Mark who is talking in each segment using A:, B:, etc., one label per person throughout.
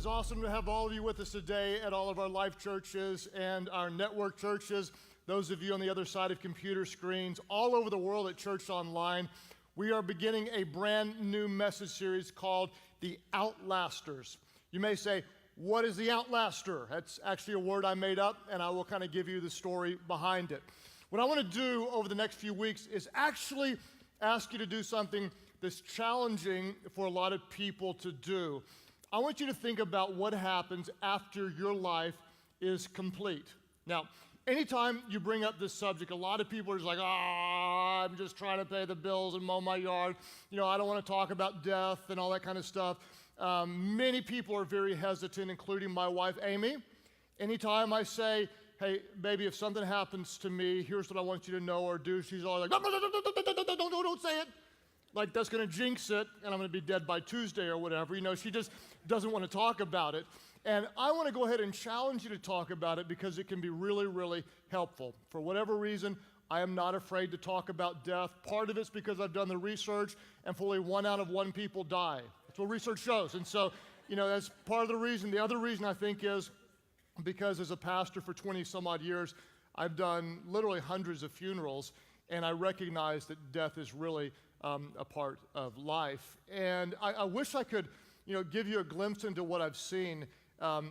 A: is awesome to have all of you with us today at all of our life churches and our network churches. Those of you on the other side of computer screens, all over the world at Church Online, we are beginning a brand new message series called the OUTLASTERS. You may say, what is the OUTLASTER? That's actually a word I made up, and I will kind of give you the story behind it. What I want to do over the next few weeks is actually ask you to do something that's challenging for a lot of people to do. I want you to think about what happens after your life is complete. Now, anytime you bring up this subject, a lot of people are just like, I'm just trying to pay the bills and mow my yard. I don't want to talk about death and all that kind of stuff. Many people are very hesitant, including my wife, Amy. Anytime I say, hey, baby, if something happens to me, here's what I want you to know or do, she's always like, don't say it. Like that's going to jinx it, and I'm going to be dead by Tuesday or whatever. She just doesn't want to talk about it. And I want to go ahead and challenge you to talk about it because it can be really, really helpful. For whatever reason, I am not afraid to talk about death. Part of it's because I've done the research, and fully 1 out of 1 people die. That's what research shows. And so, that's part of the reason. The other reason I think is because as a pastor for 20 some odd years, I've done literally hundreds of funerals, and I recognize that death is really a part of life. And I wish I could, give you a glimpse into what I've seen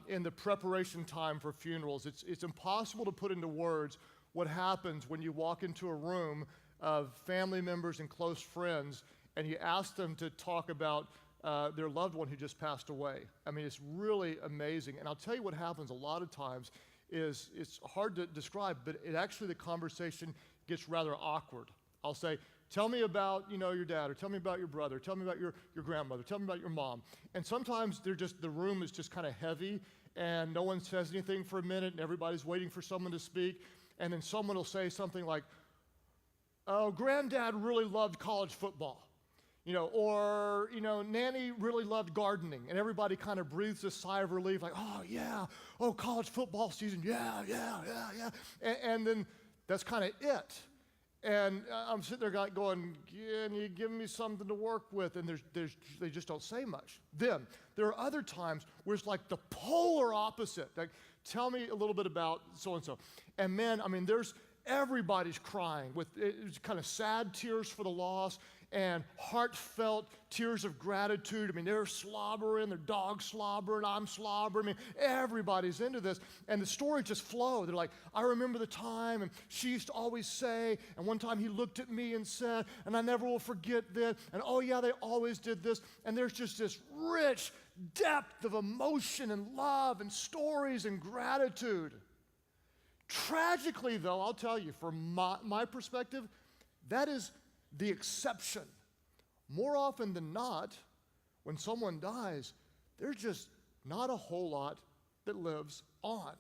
A: in the preparation time for funerals. It's impossible to put into words what happens when you walk into a room of family members and close friends and you ask them to talk about their loved one who just passed away. I mean, it's really amazing. And I'll tell you what happens a lot of times is it's hard to describe, but the conversation gets rather awkward. I'll say, tell me about, your dad, or tell me about your brother, tell me about your grandmother, tell me about your mom. And sometimes the room is just kind of heavy, and no one says anything for a minute, and everybody's waiting for someone to speak. And then someone will say something like, oh, Granddad really loved college football. Or Nanny really loved gardening, and everybody kind of breathes a sigh of relief, like, oh, yeah, oh, college football season, yeah. And then that's kind of it. And I'm sitting there going, can you give me something to work with? And they just don't say much. Then there are other times where it's like the polar opposite. Like, tell me a little bit about so-and-so. And man, everybody's crying with kind of sad tears for the loss and heartfelt tears of gratitude. They're slobbering, their dog's slobbering, I'm slobbering. Everybody's into this. And the story just flows. They're like, I remember the time, and she used to always say, and one time he looked at me and said, and I never will forget that, and oh yeah, they always did this. And there's just this rich depth of emotion and love and stories and gratitude. Tragically, though, I'll tell you, from my perspective, that is the exception. More often than not, when someone dies, there's just not a whole lot that lives on.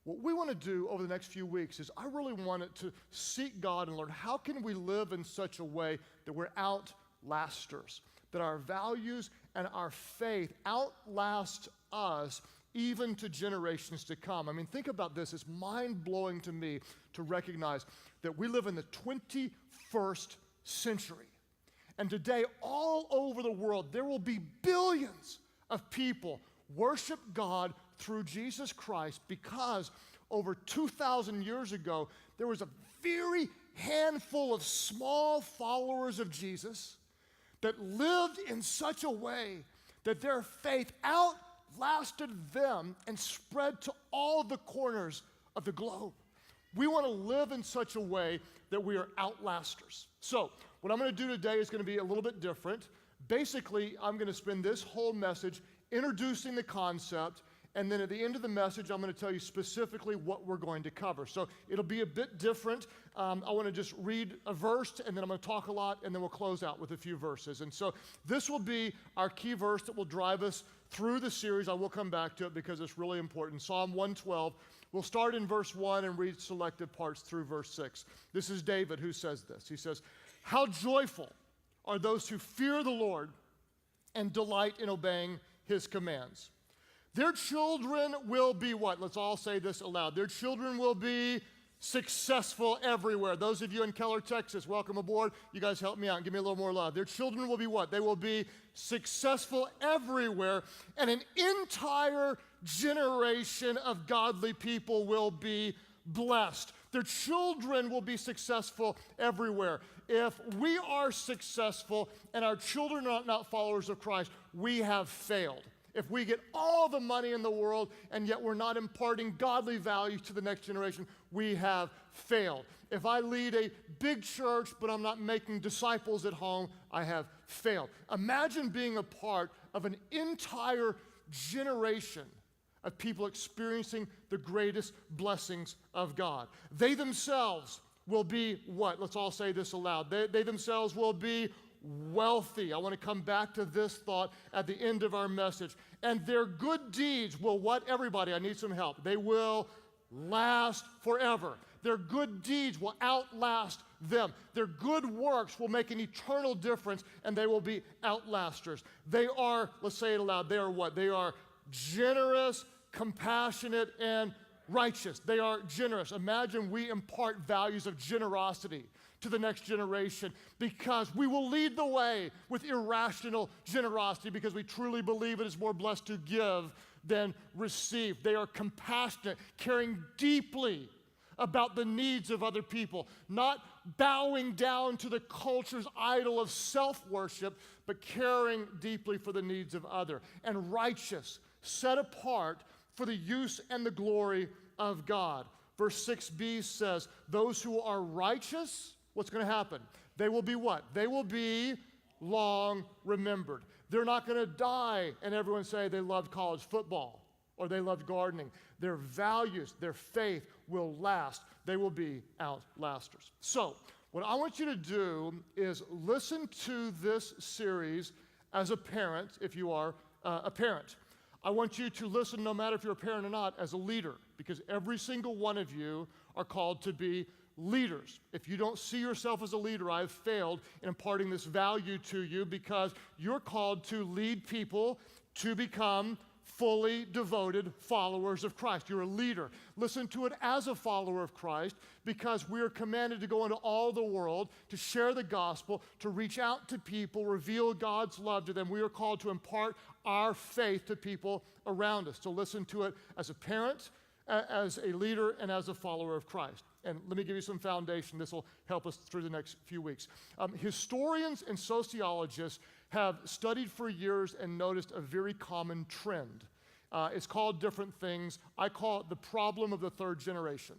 A: What we want to do over the next few weeks is I really want to seek God and learn how can we live in such a way that we're outlasters, that our values and our faith outlast us even to generations to come. Think about this. It's mind-blowing to me to recognize that we live in the 21st century. And today, all over the world, there will be billions of people worship God through Jesus Christ because over 2,000 years ago, there was a very handful of small followers of Jesus that lived in such a way that their faith outlasted them and spread to all the corners of the globe. We want to live in such a way that we are outlasters. So, what I'm going to do today is going to be a little bit different. Basically, I'm going to spend this whole message introducing the concept, and then at the end of the message, I'm going to tell you specifically what we're going to cover. So it'll be a bit different. I want to just read a verse, and then I'm going to talk a lot, and then we'll close out with a few verses. And so this will be our key verse that will drive us through the series. I will come back to it because it's really important. Psalm 112. We'll start in verse 1 and read selected parts through verse 6. This is David who says this. He says, how joyful are those who fear the Lord and delight in obeying his commands. Their children will be what? Let's all say this aloud. Their children will be successful everywhere. Those of you in Keller, Texas, welcome aboard. You guys help me out and give me a little more love. Their children will be what? They will be successful everywhere, and an entire generation of godly people will be blessed. Their children will be successful everywhere. If we are successful and our children are not followers of Christ, we have failed. If we get all the money in the world and yet we're not imparting godly values to the next generation, we have failed. If I lead a big church but I'm not making disciples at home, I have failed. Imagine being a part of an entire generation of people experiencing the greatest blessings of God. They themselves will be what? Let's all say this aloud. They themselves will be wealthy. I want to come back to this thought at the end of our message. And their good deeds will what? Everybody, I need some help. They will last forever. Their good deeds will outlast them. Their good works will make an eternal difference, and they will be outlasters. They are, let's say it aloud, they are what? They are generous, compassionate, and righteous. They are generous. Imagine we impart values of generosity to the next generation, because we will lead the way with irrational generosity, because we truly believe it is more blessed to give than receive. They are compassionate, caring deeply about the needs of other people, not bowing down to the culture's idol of self-worship, but caring deeply for the needs of others. And righteous, set apart for the use and the glory of God. Verse 6b says, those who are righteous, what's going to happen? They will be what? They will be long remembered. They're not going to die and everyone say they loved college football or they loved gardening. Their values, their faith will last. They will be outlasters. So, what I want you to do is listen to this series as a parent, if you are a parent. I want you to listen, no matter if you're a parent or not, as a leader, because every single one of you are called to be leaders. If you don't see yourself as a leader, I have failed in imparting this value to you, because you're called to lead people to become fully devoted followers of Christ. You're a leader. Listen to it as a follower of Christ, because we are commanded to go into all the world, to share the gospel, to reach out to people, reveal God's love to them. We are called to impart our faith to people around us. So listen to it as a parent, as a leader, and as a follower of Christ. And let me give you some foundation. This will help us through the next few weeks. Historians and sociologists have studied for years and noticed a very common trend. It's called different things. I call it the problem of the third generation.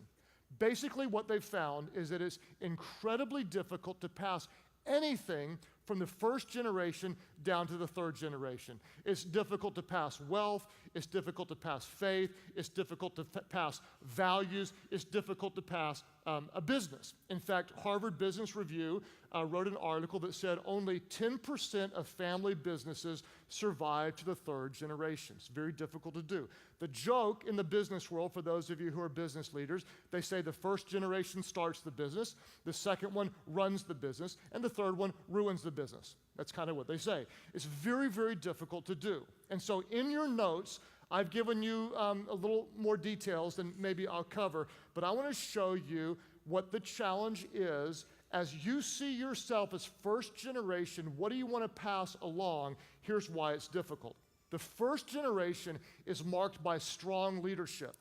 A: Basically, what they've found is that it's incredibly difficult to pass anything from the first generation down to the third generation. It's difficult to pass wealth. It's difficult to pass faith. It's difficult to pass values. It's difficult to pass a business. In fact, Harvard Business Review wrote an article that said only 10% of family businesses survive to the third generation. It's very difficult to do. The joke in the business world, for those of you who are business leaders, they say the first generation starts the business, the second one runs the business, and the third one ruins the business. That's kind of what they say. It's very, very difficult to do. And so in your notes, I've given you a little more details than maybe I'll cover, but I want to show you what the challenge is as you see yourself as first generation. What do you want to pass along? Here's why it's difficult. The first generation is marked by strong leadership.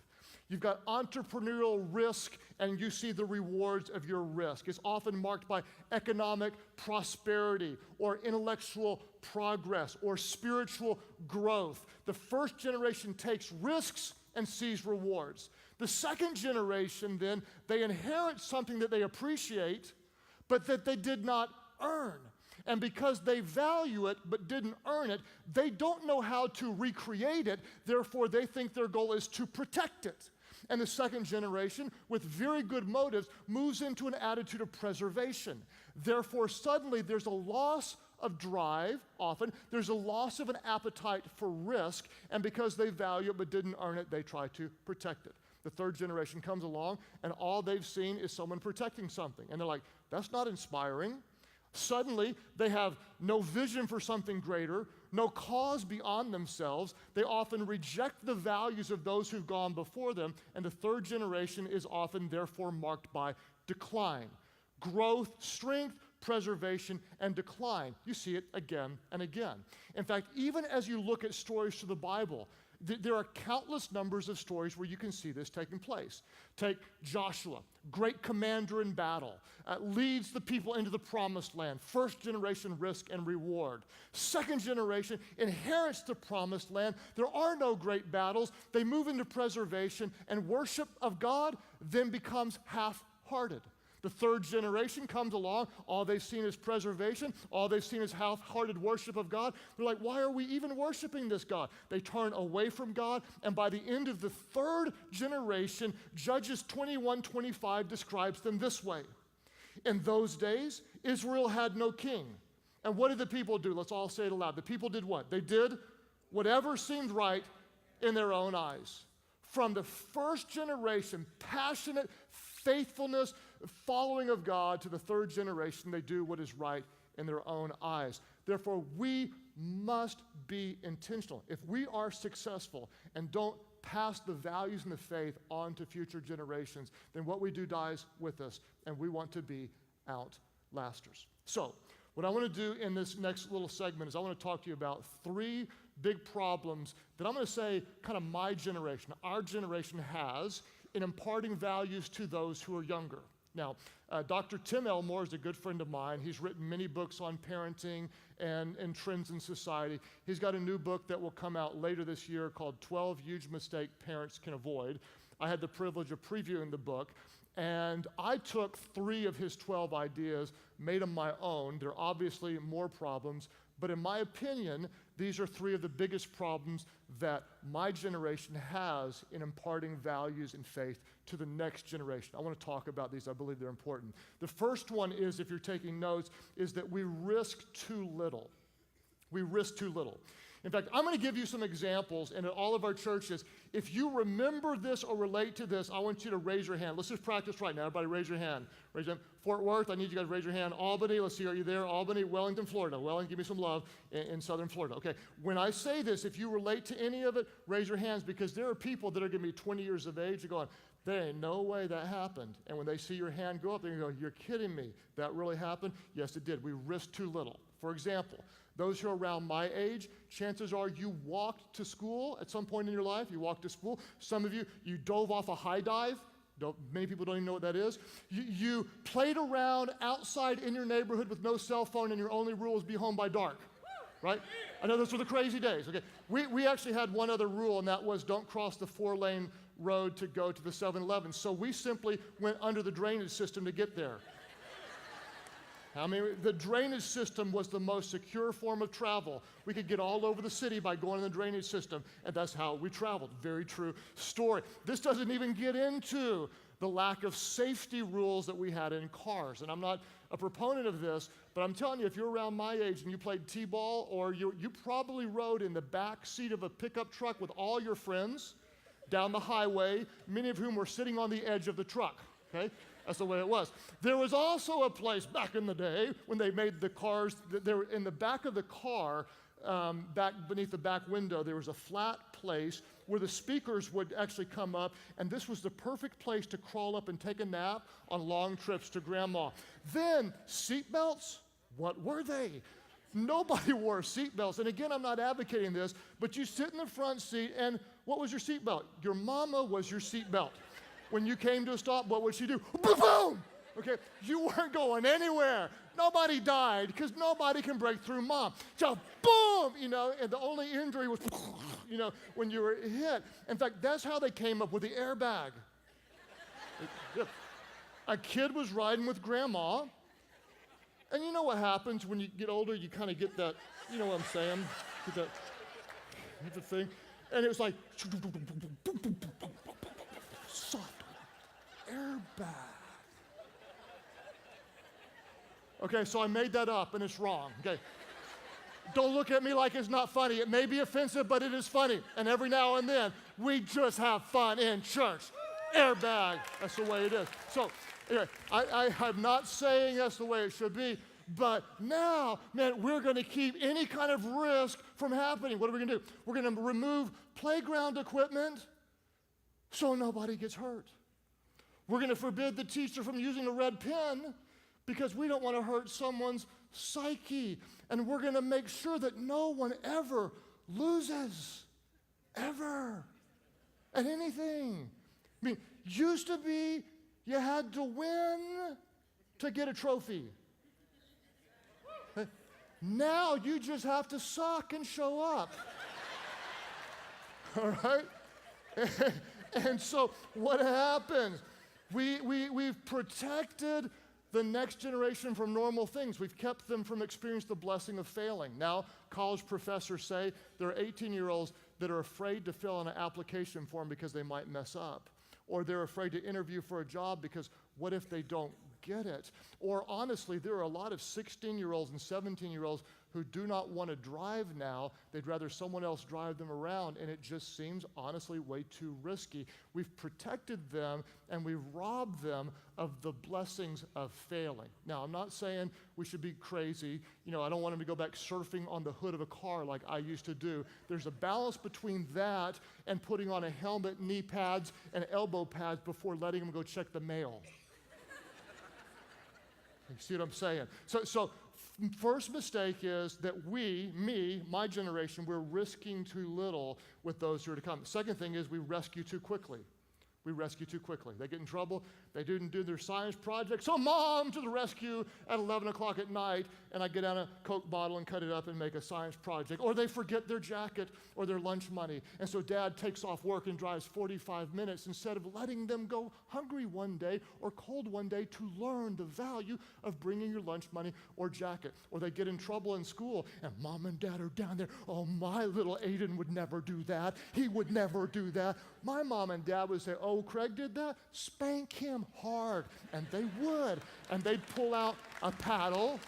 A: You've got entrepreneurial risk, and you see the rewards of your risk. It's often marked by economic prosperity or intellectual progress or spiritual growth. The first generation takes risks and sees rewards. The second generation, then, they inherit something that they appreciate, but that they did not earn. And because they value it but didn't earn it, they don't know how to recreate it. Therefore, they think their goal is to protect it. And the second generation, with very good motives, moves into an attitude of preservation. Therefore, suddenly there's a loss of drive, often. There's a loss of an appetite for risk. And because they value it but didn't earn it, they try to protect it. The third generation comes along, and all they've seen is someone protecting something. And they're like, that's not inspiring. Suddenly, they have no vision for something greater, no cause beyond themselves. They often reject the values of those who've gone before them, and the third generation is often therefore marked by decline. Growth, strength, preservation, and decline. You see it again and again. In fact, even as you look at stories through the Bible, there are countless numbers of stories where you can see this taking place. Take Joshua, great commander in battle, leads the people into the promised land. First generation risk and reward. Second generation inherits the promised land. There are no great battles. They move into preservation, and worship of God then becomes half-hearted. The third generation comes along, all they've seen is preservation, all they've seen is half-hearted worship of God. They're like, why are we even worshiping this God? They turn away from God, and by the end of the third generation, Judges 21:25 describes them this way. In those days, Israel had no king. And what did the people do? Let's all say it aloud. The people did what? They did whatever seemed right in their own eyes. From the first generation, passionate faithfulness, following of God, to the third generation, they do what is right in their own eyes. Therefore, we must be intentional. If we are successful and don't pass the values and the faith on to future generations, then what we do dies with us, and we want to be outlasters. So, what I want to do in this next little segment is I want to talk to you about three big problems that I'm going to say kind of my generation, our generation has in imparting values to those who are younger. Now, Dr. Tim Elmore is a good friend of mine. He's written many books on parenting and trends in society. He's got a new book that will come out later this year called 12 Huge Mistakes Parents Can Avoid. I had the privilege of previewing the book, and I took 3 of his 12 ideas, made them my own. There are obviously more problems, but in my opinion, these are 3 of the biggest problems that my generation has in imparting values and faith to the next generation. I want to talk about these. I believe they're important. The first one is, if you're taking notes, is that we risk too little. We risk too little. In fact, I'm going to give you some examples, and at all of our churches, if you remember this or relate to this, I want you to raise your hand. Let's just practice right now. Everybody raise your hand. Raise your hand. Fort Worth, I need you guys to raise your hand. Albany, let's see, are you there? Albany, Wellington, Florida. Wellington, give me some love in southern Florida. Okay, when I say this, if you relate to any of it, raise your hands, because there are people that are going to be 20 years of age and going, there ain't no way that happened. And when they see your hand go up, they're going to go, you're kidding me. That really happened? Yes, it did. We risked too little. For example, those who are around my age, chances are you walked to school at some point in your life. You walked to school. Some of you dove off a high dive. Many people don't even know what that is. You played around outside in your neighborhood with no cell phone, and your only rule was be home by dark, right? I know those were the crazy days. Okay, we actually had one other rule, and that was don't cross the 4-lane road to go to the 7-Eleven. So we simply went under the drainage system to get there. The drainage system was the most secure form of travel. We could get all over the city by going in the drainage system, and that's how we traveled. Very true story. This doesn't even get into the lack of safety rules that we had in cars. And I'm not a proponent of this, but I'm telling you, if you're around my age and you played t-ball, or you probably rode in the back seat of a pickup truck with all your friends down the highway, many of whom were sitting on the edge of the truck, okay? That's the way it was. There was also a place back in the day when they made the cars, there in the back of the car, back beneath the back window, there was a flat place where the speakers would actually come up, and this was the perfect place to crawl up and take a nap on long trips to grandma. Then, seatbelts, what were they? Nobody wore seatbelts. And again, I'm not advocating this, but you sit in the front seat, and what was your seatbelt? Your mama was your seatbelt. When you came to a stop, what would she do? Boom! Okay, you weren't going anywhere. Nobody died because nobody can break through mom. Just boom, and the only injury was, when you were hit. In fact, that's how they came up with the airbag. A kid was riding with grandma, and you know what happens when you get older? You kind of get that, you know what I'm saying? Get the thing. And it was like, soft airbag. Okay, so I made that up, and it's wrong. Okay, don't look at me like it's not funny. It may be offensive, but it is funny. And every now and then, we just have fun in church. Airbag, that's the way it is. So, anyway, I'm not saying that's the way it should be, But now, man, we're going to keep any kind of risk from happening. What are we going to do? We're going to remove playground equipment so nobody gets hurt. We're going to forbid the teacher from using a red pen because we don't want to hurt someone's psyche. And we're going to make sure that no one ever loses, ever, at anything. I mean, used to be you had to win to get a trophy. Now you just have to suck and show up. All right? And so what happens? We've protected the next generation from normal things. We've kept them from experiencing the blessing of failing. Now, college professors say there are 18-year-olds that are afraid to fill in an application form because they might mess up. Or they're afraid to interview for a job because what if they don't get it? Or honestly, there are a lot of 16-year-olds and 17-year-olds who do not want to drive now. They'd rather someone else drive them around, and it just seems honestly way too risky. We've protected them, and we've robbed them of the blessings of failing. Now, I'm not saying we should be crazy. You know, I don't want them to go back surfing on the hood of a car like I used to do. There's a balance between that and putting on a helmet, knee pads, and elbow pads before letting them go check the mail. You see what I'm saying? So first mistake is that my generation, we're risking too little with those who are to come. The second thing is we rescue too quickly. We rescue too quickly. They get in trouble. They didn't do their science project. So mom to the rescue at 11 o'clock at night, and I get out a Coke bottle and cut it up and make a science project. Or they forget their jacket or their lunch money. And so dad takes off work and drives 45 minutes instead of letting them go hungry one day or cold one day to learn the value of bringing your lunch money or jacket. Or they get in trouble in school, and mom and dad are down there. Oh, my little Aiden would never do that. He would never do that. My mom and dad would say, oh, Craig did that? Spank him hard. And they would. And they'd pull out a paddle,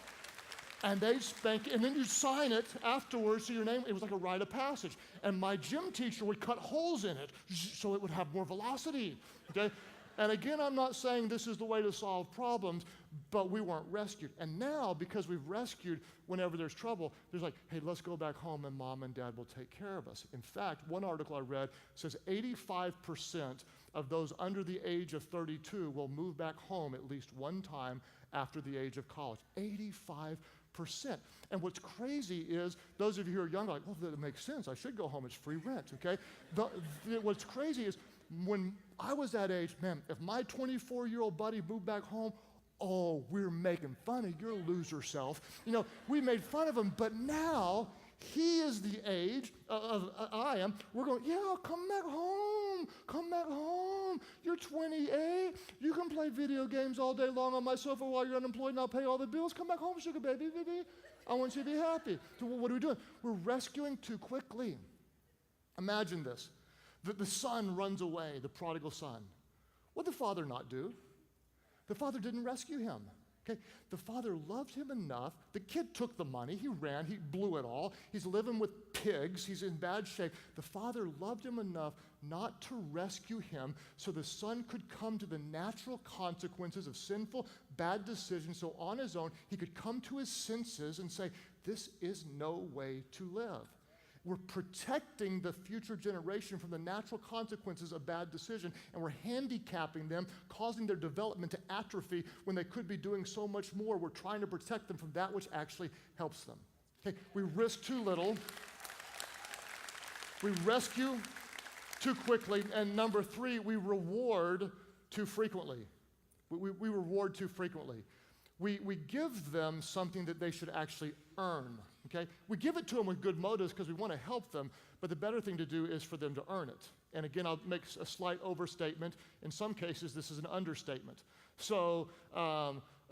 A: and they'd spank it, and then you'd sign it afterwards so your name, it was like a rite of passage. And my gym teacher would cut holes in it so it would have more velocity, okay? And again, I'm not saying this is the way to solve problems, but we weren't rescued. And now, because we've rescued, whenever there's trouble, there's like, hey, let's go back home and mom and dad will take care of us. In fact, one article I read says 85% of those under the age of 32 will move back home at least one time after the age of college. 85%. And what's crazy is, those of you who are young are like, well, that makes sense. I should go home. It's free rent, okay? What's crazy is, when I was that age, man, if my 24-year-old buddy moved back home, oh, we're making fun of your loser self. You know, we made fun of him, but now he is the age of I am. We're going, yeah, come back home. Come back home. You're 28. You can play video games all day long on my sofa while you're unemployed, and I'll pay all the bills. Come back home, sugar baby. I want you to be happy. So what are we doing? We're rescuing too quickly. Imagine this. The son runs away, the prodigal son. What did the father not do? The father didn't rescue him. Okay? The father loved him enough. The kid took the money. He ran. He blew it all. He's living with pigs. He's in bad shape. The father loved him enough not to rescue him so the son could come to the natural consequences of sinful, bad decisions, so on his own he could come to his senses and say, this is no way to live. We're protecting the future generation from the natural consequences of bad decision, and we're handicapping them, causing their development to atrophy when they could be doing so much more. We're trying to protect them from that which actually helps them. Okay, we risk too little. We rescue too quickly. And number three, we reward too frequently. We reward too frequently. We give them something that they should actually earn, okay? We give it to them with good motives because we want to help them, but the better thing to do is for them to earn it. And again, I'll make a slight overstatement. In some cases, this is an understatement. So,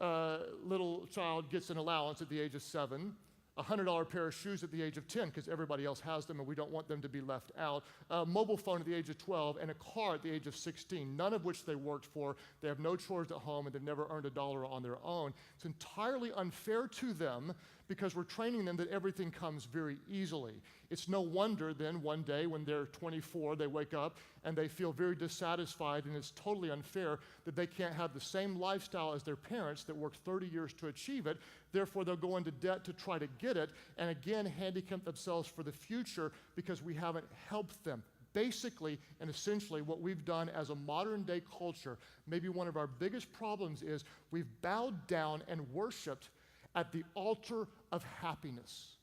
A: little child gets an allowance at the age of 7, a $100 pair of shoes at the age of 10 because everybody else has them and we don't want them to be left out, a mobile phone at the age of 12, and a car at the age of 16, none of which they worked for. They have no chores at home and they've never earned $1 on their own. It's entirely unfair to them because we're training them that everything comes very easily. It's no wonder then one day when they're 24, they wake up and they feel very dissatisfied, and it's totally unfair that they can't have the same lifestyle as their parents that worked 30 years to achieve it. Therefore, they'll go into debt to try to get it, and again, handicap themselves for the future because we haven't helped them. Basically and essentially what we've done as a modern day culture, maybe one of our biggest problems is we've bowed down and worshiped at the altar of happiness.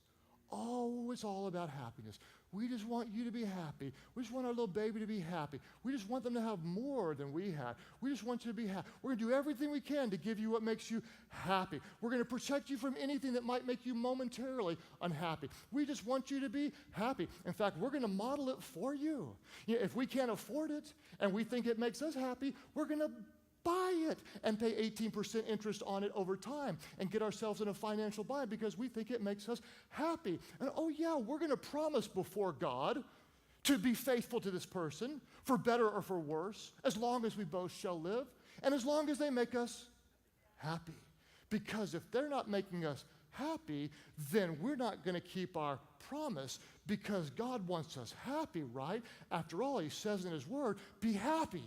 A: Oh, it's all about happiness. We just want you to be happy. We just want our little baby to be happy. We just want them to have more than we had. We just want you to be happy. We're going to do everything we can to give you what makes you happy. We're going to protect you from anything that might make you momentarily unhappy. We just want you to be happy. In fact, we're going to model it for you. If we can't afford it and we think it makes us happy, we're going to buy it and pay 18% interest on it over time and get ourselves in a financial bind because we think it makes us happy. And oh yeah, we're going to promise before God to be faithful to this person for better or for worse, as long as we both shall live and as long as they make us happy. Because if they're not making us happy, then we're not going to keep our promise because God wants us happy, right? After all, he says in his word, be happy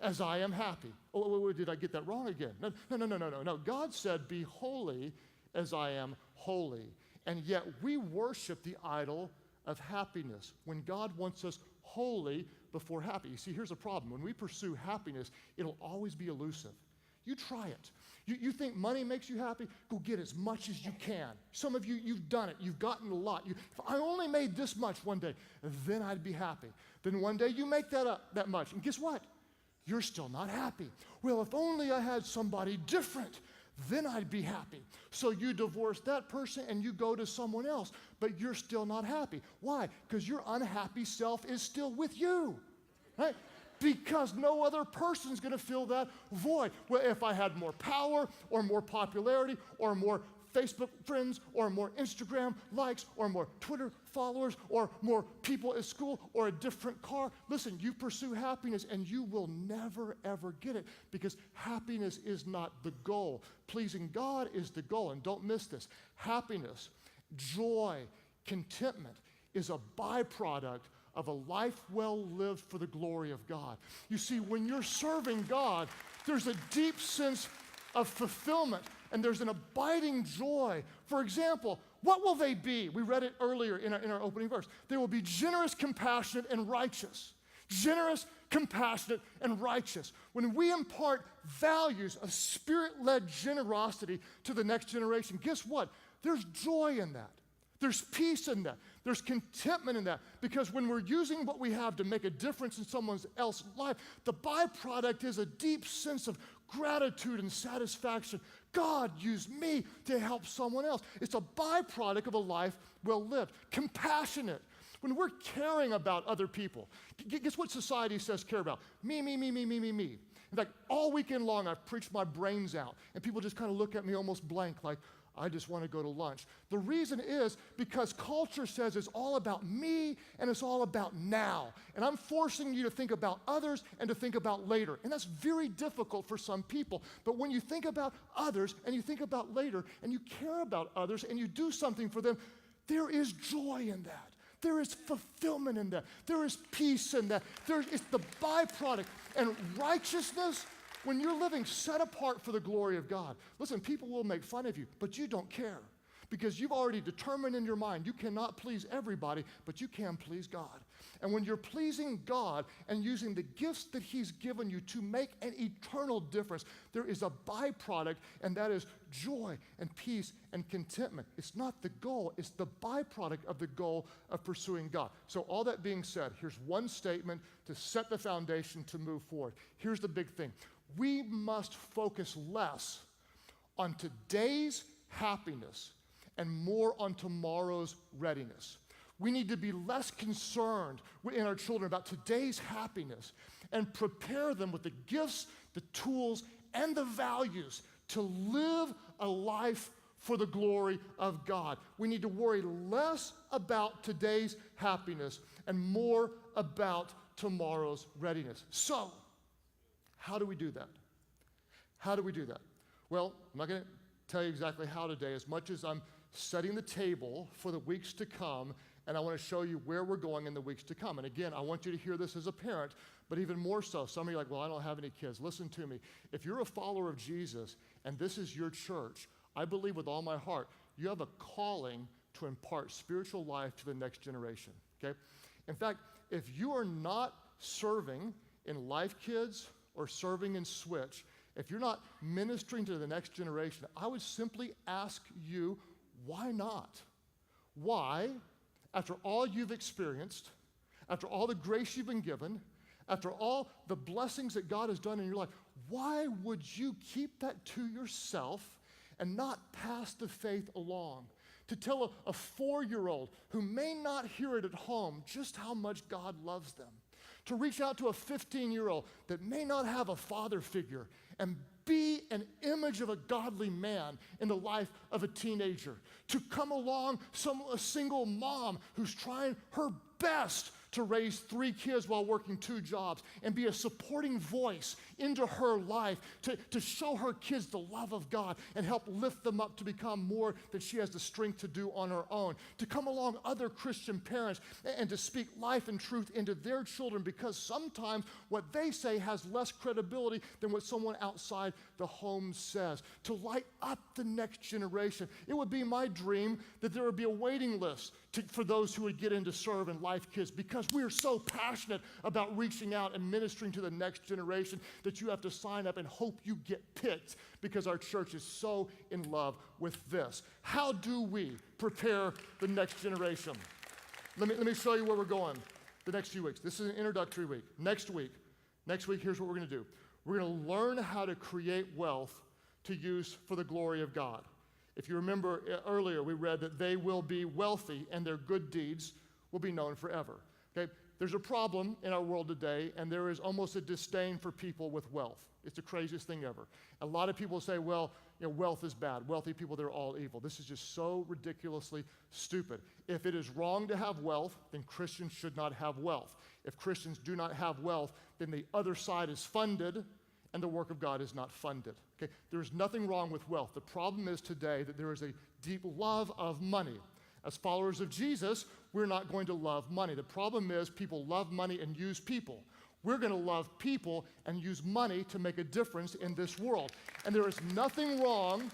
A: as I am happy. Oh, did I get that wrong again? No. God said, be holy as I am holy. And yet we worship the idol of happiness when God wants us holy before happy. You see, here's a problem. When we pursue happiness, it'll always be elusive. You try it. You think money makes you happy? Go get as much as you can. Some of you, you've done it. You've gotten a lot. If I only made this much one day, then I'd be happy. Then one day you make that much. And guess what? You're still not happy. Well, if only I had somebody different, then I'd be happy. So you divorce that person and you go to someone else, but you're still not happy. Why? Because your unhappy self is still with you, right? Because no other person's going to fill that void. Well, if I had more power or more popularity or more Facebook friends or more Instagram likes or more Twitter followers or more people at school or a different car. Listen, you pursue happiness and you will never, ever get it because happiness is not the goal. Pleasing God is the goal, and don't miss this. Happiness, joy, contentment is a byproduct of a life well lived for the glory of God. You see, when you're serving God, there's a deep sense of fulfillment, and there's an abiding joy. For example, what will they be? We read it earlier in our opening verse. They will be generous, compassionate, and righteous. Generous, compassionate, and righteous. When we impart values of spirit-led generosity to the next generation, guess what? There's joy in that. There's peace in that. There's contentment in that. Because when we're using what we have to make a difference in someone else's life, the byproduct is a deep sense of gratitude and satisfaction. God used me to help someone else. It's a byproduct of a life well lived. Compassionate. When we're caring about other people, guess what society says care about? Me. In fact, all weekend long I've preached my brains out, and people just kind of look at me almost blank like, I just want to go to lunch. The reason is because culture says it's all about me and it's all about now. And I'm forcing you to think about others and to think about later. And that's very difficult for some people. But when you think about others and you think about later and you care about others and you do something for them, there is joy in that. There is fulfillment in that. There is peace in that. It's the byproduct. And righteousness, when you're living set apart for the glory of God, listen, people will make fun of you, but you don't care because you've already determined in your mind you cannot please everybody, but you can please God. And when you're pleasing God and using the gifts that he's given you to make an eternal difference, there is a byproduct, and that is joy and peace and contentment. It's not the goal, it's the byproduct of the goal of pursuing God. So all that being said, here's one statement to set the foundation to move forward. Here's the big thing. We must focus less on today's happiness and more on tomorrow's readiness. We need to be less concerned in our children about today's happiness and prepare them with the gifts, the tools, and the values to live a life for the glory of God. We need to worry less about today's happiness and more about tomorrow's readiness. So, how do we do that? How do we do that? Well, I'm not going to tell you exactly how today, as much as I'm setting the table for the weeks to come, and I want to show you where we're going in the weeks to come. And again, I want you to hear this as a parent, but even more so, some of you are like, well, I don't have any kids. Listen to me. If you're a follower of Jesus and this is your church, I believe with all my heart, you have a calling to impart spiritual life to the next generation, okay? In fact, if you are not serving in Life Kids or serving in Switch, if you're not ministering to the next generation, I would simply ask you, why not? Why, after all you've experienced, after all the grace you've been given, after all the blessings that God has done in your life, why would you keep that to yourself and not pass the faith along? To tell a 4-year-old who may not hear it at home just how much God loves them. To reach out to a 15-year-old that may not have a father figure and be an image of a godly man in the life of a teenager. To come along a single mom who's trying her best to raise 3 kids while working 2 jobs and be a supporting voice into her life to show her kids the love of God and help lift them up to become more than she has the strength to do on her own. To come along other Christian parents and to speak life and truth into their children, because sometimes what they say has less credibility than what someone outside the home says. To light up the next generation. It would be my dream that there would be a waiting list for those who would get in to serve in Life Kids, because we are so passionate about reaching out and ministering to the next generation that you have to sign up and hope you get picked, because our church is so in love with this. How do we prepare the next generation? Let me show you where we're going the next few weeks. This is an introductory week. Next week, here's what we're going to do. We're going to learn how to create wealth to use for the glory of God. If you remember earlier, we read that they will be wealthy and their good deeds will be known forever. Okay? There's a problem in our world today, and there is almost a disdain for people with wealth. It's the craziest thing ever. A lot of people say, well, wealth is bad. Wealthy people, they're all evil. This is just so ridiculously stupid. If it is wrong to have wealth, then Christians should not have wealth. If Christians do not have wealth, then the other side is funded, and the work of God is not funded. Okay? There's nothing wrong with wealth. The problem is today that there is a deep love of money. As followers of Jesus, we're not going to love money. The problem is people love money and use people. We're going to love people and use money to make a difference in this world. And there is nothing wrong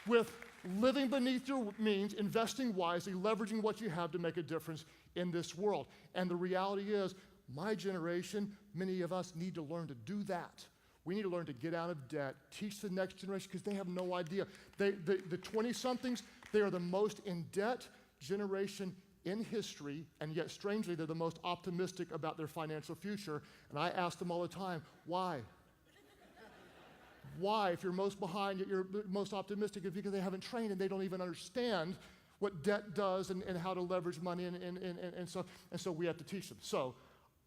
A: with living beneath your means, investing wisely, leveraging what you have to make a difference in this world. And the reality is, my generation, many of us need to learn to do that. We need to learn to get out of debt, teach the next generation, because they have no idea. The 20-somethings, they are the most in-debt generation in history, and yet strangely, they're the most optimistic about their financial future. And I ask them all the time, why? Why? If you're most behind, yet you're most optimistic, it's because they haven't trained and they don't even understand what debt does and how to leverage money, and so we have to teach them. So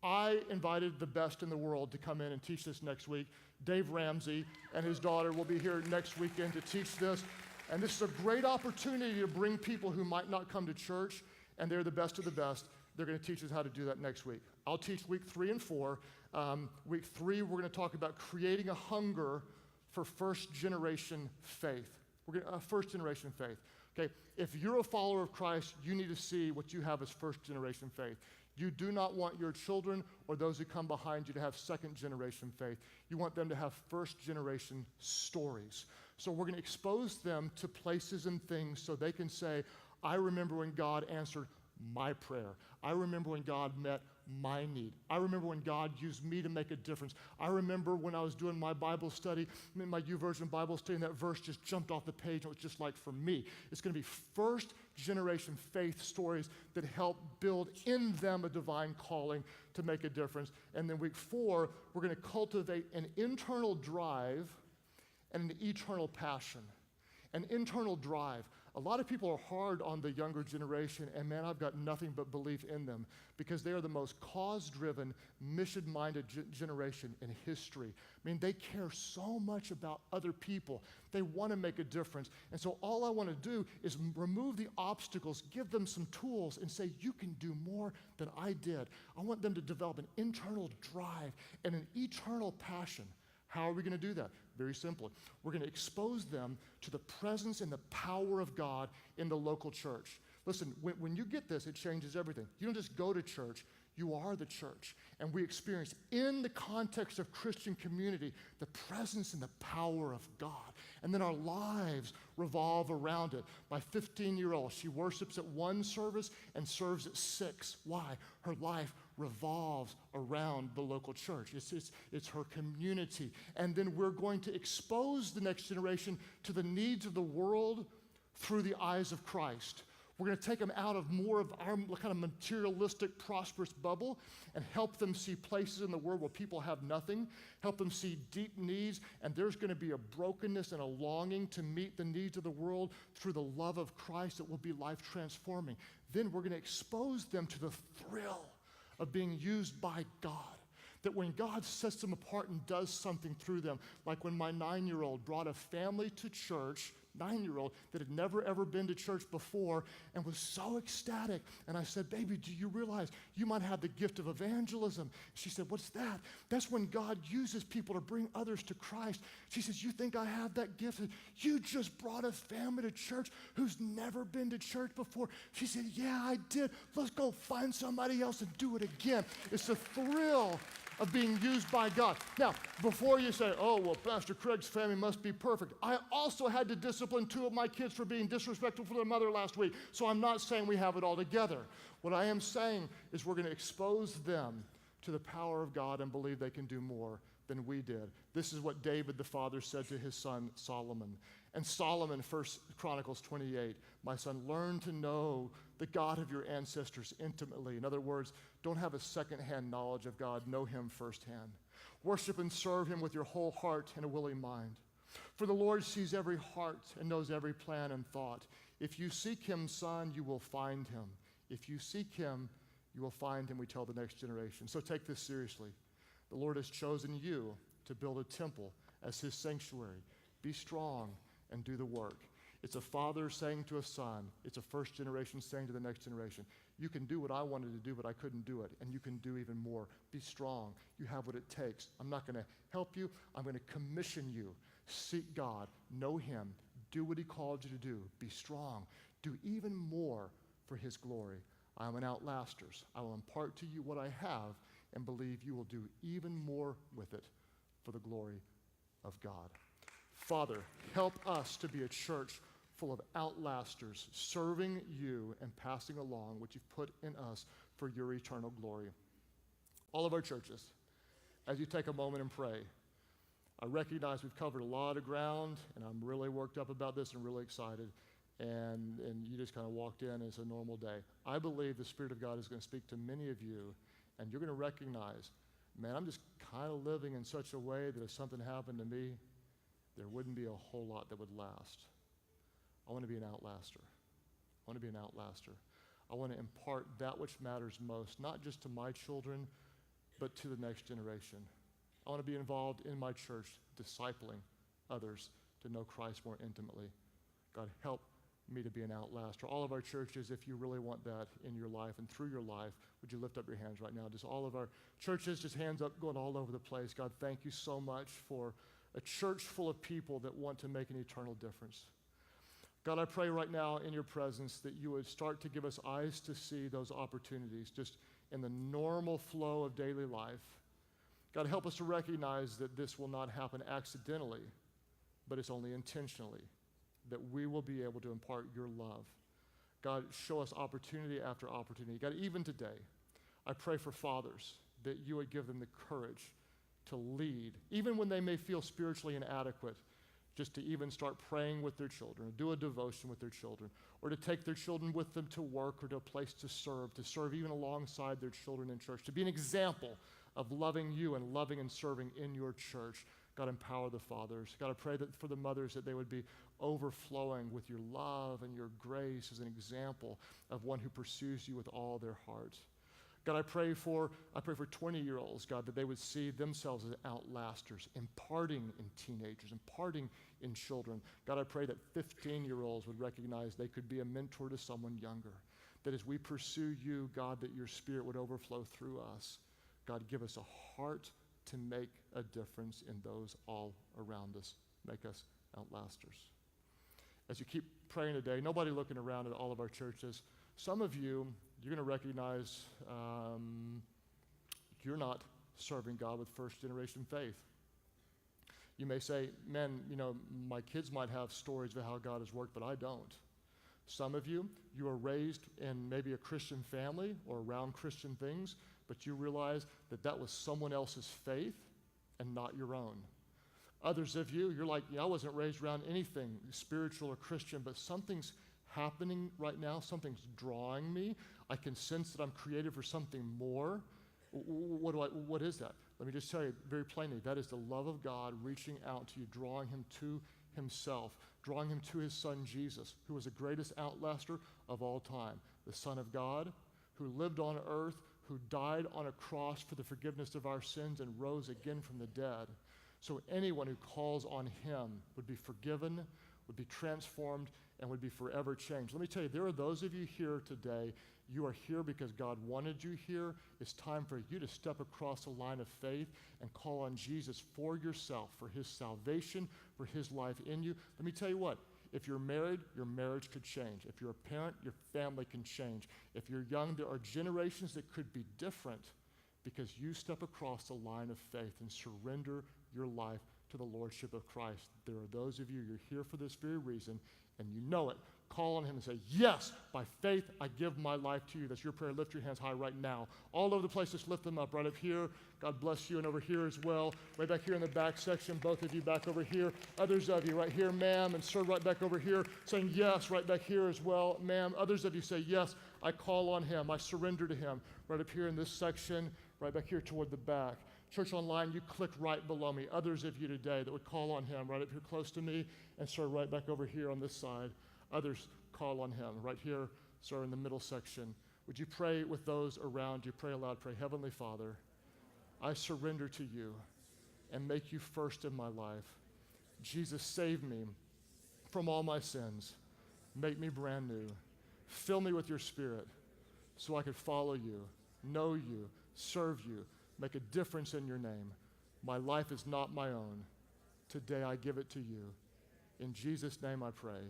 A: I invited the best in the world to come in and teach this next week. Dave Ramsey and his daughter will be here next weekend to teach this. And this is a great opportunity to bring people who might not come to church, and they're the best of the best. They're going to teach us how to do that next week. I'll teach week 3 and 4. Week 3, we're going to talk about creating a hunger for first-generation faith. First-generation faith. Okay, if you're a follower of Christ, you need to see what you have as first-generation faith. You do not want your children or those who come behind you to have second-generation faith. You want them to have first-generation stories. So we're going to expose them to places and things so they can say, I remember when God answered my prayer. I remember when God met my need. I remember when God used me to make a difference. I remember when I was doing my Bible study, my YouVersion Bible study, and that verse just jumped off the page, and it was just like for me. It's going to be first-generation faith stories that help build in them a divine calling to make a difference. And then week 4, we're going to cultivate an internal drive and an eternal passion. An internal drive. A lot of people are hard on the younger generation, and man, I've got nothing but belief in them because they are the most cause-driven, mission-minded generation in history. I mean, they care so much about other people. They want to make a difference. And so all I want to do is remove the obstacles, give them some tools, and say, you can do more than I did. I want them to develop an internal drive and an eternal passion. How are we going to do that? Very simply. We're going to expose them to the presence and the power of God in the local church. Listen, when you get this, it changes everything. You don't just go to church, you are the church. And we experience, in the context of Christian community, the presence and the power of God. And then our lives revolve around it. My 15-year-old, she worships at one service and serves at 6. Why? Her life revolves around the local church. It's her community. And then we're going to expose the next generation to the needs of the world through the eyes of Christ. We're going to take them out of more of our kind of materialistic, prosperous bubble and help them see places in the world where people have nothing, help them see deep needs, and there's going to be a brokenness and a longing to meet the needs of the world through the love of Christ that will be life-transforming. Then we're going to expose them to the thrill of being used by God. That when God sets them apart and does something through them, like when my 9-year-old brought a family to church, 9-year-old that had never ever been to church before and was so ecstatic. And I said, baby, do you realize you might have the gift of evangelism? She said, what's that? That's when God uses people to bring others to Christ. She says, you think I have that gift? You just brought a family to church who's never been to church before. She said, yeah, I did. Let's go find somebody else and do it again. It's the thrill of being used by God. Now, before you say, oh, well, Pastor Craig's family must be perfect, I also had to discipline 2 of my kids for being disrespectful for their mother last week, so I'm not saying we have it all together. What I am saying is we're going to expose them to the power of God and believe they can do more than we did. This is what David the father said to his son Solomon. And Solomon, 1 Chronicles 28, my son, learn to know the God of your ancestors intimately. In other words, don't have a second-hand knowledge of God. Know him firsthand. Worship and serve him with your whole heart and a willing mind. For the Lord sees every heart and knows every plan and thought. If you seek him, son, you will find him. If you seek him, you will find him, we tell the next generation. So take this seriously. The Lord has chosen you to build a temple as his sanctuary. Be strong and do the work. It's a father saying to a son. It's a first generation saying to the next generation, you can do what I wanted to do, but I couldn't do it, and you can do even more. Be strong. You have what it takes. I'm not going to help you. I'm going to commission you. Seek God. Know him. Do what he called you to do. Be strong. Do even more for his glory. I am an OUTLASTERS. I will impart to you what I have and believe you will do even more with it for the glory of God. Father, help us to be a church full of OUTLASTERS, serving you and passing along what you've put in us for your eternal glory. All of our churches, as you take a moment and pray, I recognize we've covered a lot of ground, and I'm really worked up about this and really excited, and you just kind of walked in as a normal day. I believe the Spirit of God is going to speak to many of you, and you're going to recognize, man, I'm just kind of living in such a way that if something happened to me, there wouldn't be a whole lot that would last. I want to be an OUTLASTER. I want to be an OUTLASTER. I want to impart that which matters most, not just to my children, but to the next generation. I want to be involved in my church, discipling others to know Christ more intimately. God, help me to be an OUTLASTER. All of our churches, if you really want that in your life and through your life, would you lift up your hands right now? Just all of our churches, just hands up, going all over the place. God, thank you so much for a church full of people that want to make an eternal difference. God, I pray right now in your presence that you would start to give us eyes to see those opportunities just in the normal flow of daily life. God, help us to recognize that this will not happen accidentally, but it's only intentionally, that we will be able to impart your love. God, show us opportunity after opportunity. God, even today, I pray for fathers that you would give them the courage to lead, even when they may feel spiritually inadequate, just to even start praying with their children, or do a devotion with their children, or to take their children with them to work or to a place to serve even alongside their children in church, to be an example of loving you and loving and serving in your church. God, empower the fathers. God, I pray that for the mothers that they would be overflowing with your love and your grace as an example of one who pursues you with all their heart. God, I pray for 20-year-olds, God, that they would see themselves as OUTLASTERS, imparting in teenagers, imparting in children. God, I pray that 15-year-olds would recognize they could be a mentor to someone younger, that as we pursue you, God, that your Spirit would overflow through us. God, give us a heart to make a difference in those all around us. Make us outlasters. As you keep praying today, nobody looking around at all of our churches, some of you, you're going to recognize you're not serving God with first-generation faith. You may say, man, my kids might have stories of how God has worked, but I don't. Some of you, you are raised in maybe a Christian family or around Christian things, but you realize that that was someone else's faith and not your own. Others of you, you're like, I wasn't raised around anything spiritual or Christian, but something's happening right now. Something's drawing me. I can sense that I'm created for something more. What is that? Let me just tell you very plainly, that is the love of God reaching out to you, drawing him to himself, drawing him to his son Jesus, who was the greatest outlaster of all time, the Son of God, who lived on earth, who died on a cross for the forgiveness of our sins and rose again from the dead. So anyone who calls on him would be forgiven, would be transformed, and would be forever changed. Let me tell you, there are those of you here today, you are here because God wanted you here. It's time for you to step across the line of faith and call on Jesus for yourself, for his salvation, for his life in you. Let me tell you what, if you're married, your marriage could change. If you're a parent, your family can change. If you're young, there are generations that could be different because you step across the line of faith and surrender your life to the Lordship of Christ. There are those of you, you're here for this very reason, and you know it. Call on him and say, yes, by faith, I give my life to you. That's your prayer. Lift your hands high right now. All over the place, just lift them up. Right up here, God bless you, and over here as well. Right back here in the back section, both of you back over here. Others of you right here, ma'am, and sir, right back over here, saying yes, right back here as well, ma'am. Others of you say, yes, I call on him. I surrender to him. Right up here in this section, right back here toward the back. Church Online, you click right below me. Others of you today that would call on him right up here close to me, and sir, right back over here on this side. Others call on him right here, sir, in the middle section. Would you pray with those around you? Pray aloud. Pray, Heavenly Father, I surrender to you and make you first in my life. Jesus, save me from all my sins. Make me brand new. Fill me with your Spirit so I could follow you, know you, serve you, make a difference in your name. My life is not my own. Today I give it to you. In Jesus' name I pray.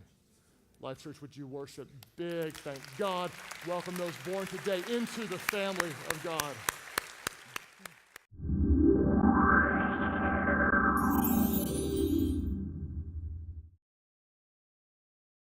A: LifeChurch, would you worship big? Thank God. Welcome those born today into the family of God.